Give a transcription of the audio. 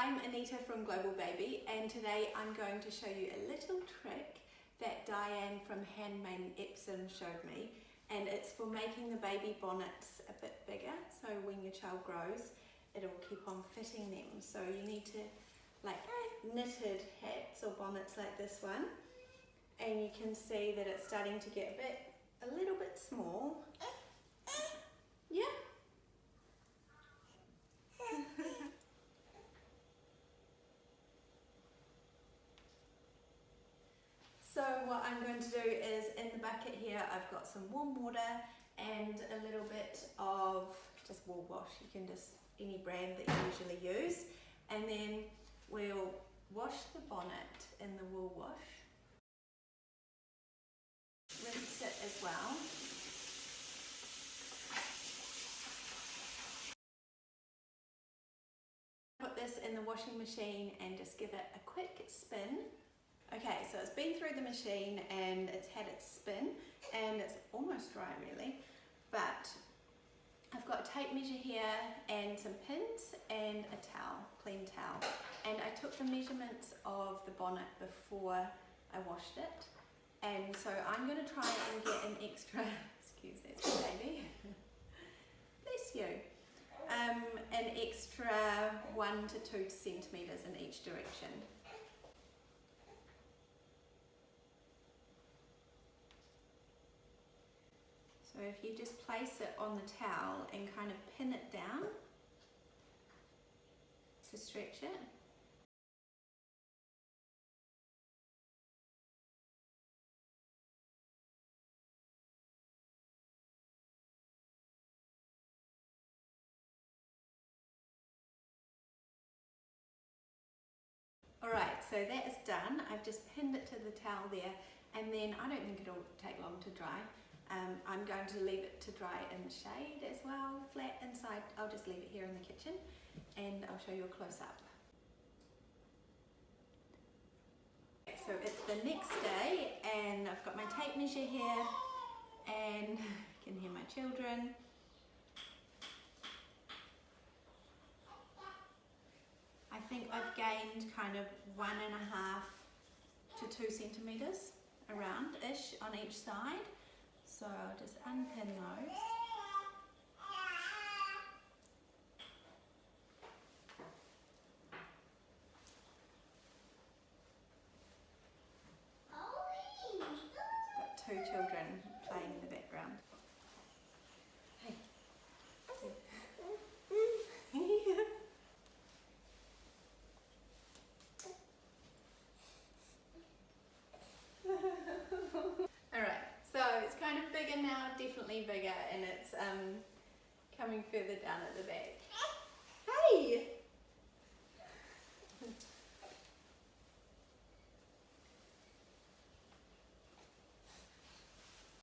I'm Anita from Global Baby, and today I'm going to show you a little trick that Diane from Handmade Epsom showed me, and it's for making the baby bonnets a bit bigger, so when your child grows it'll keep on fitting them. So you need to knitted hats or bonnets like this one, and you can see that it's starting to get a little bit small. Yeah. So what I'm going to do is, in the bucket here I've got some warm water and a little bit of just wool wash. You can just, any brand that you usually use, and then we'll wash the bonnet in the wool wash. Rinse it as well. Put this in the washing machine and just give it a quick spin. Okay, so it's been through the machine and it's had its spin and it's almost dry really, but I've got a tape measure here and some pins and a towel, clean towel, and I took the measurements of the bonnet before I washed it, and so I'm going to try and get an extra, excuse that baby, bless you, an extra 1 to 2 centimetres in each direction. So if you just place it on the towel and kind of pin it down to stretch it. Alright, so that is done. I've just pinned it to the towel there, and then I don't think it'll take long to dry. I'm going to leave it to dry in the shade as well, flat inside. I'll just leave it here in the kitchen and I'll show you a close-up. So it's the next day and I've got my tape measure here and you can hear my children. I think I've gained kind of 1.5 to 2 centimetres around-ish on each side. So I'll just unpin those. Got 2 children playing in the background. Hey. Alright. So it's kind of bigger now, definitely bigger, and it's coming further down at the back. Hey!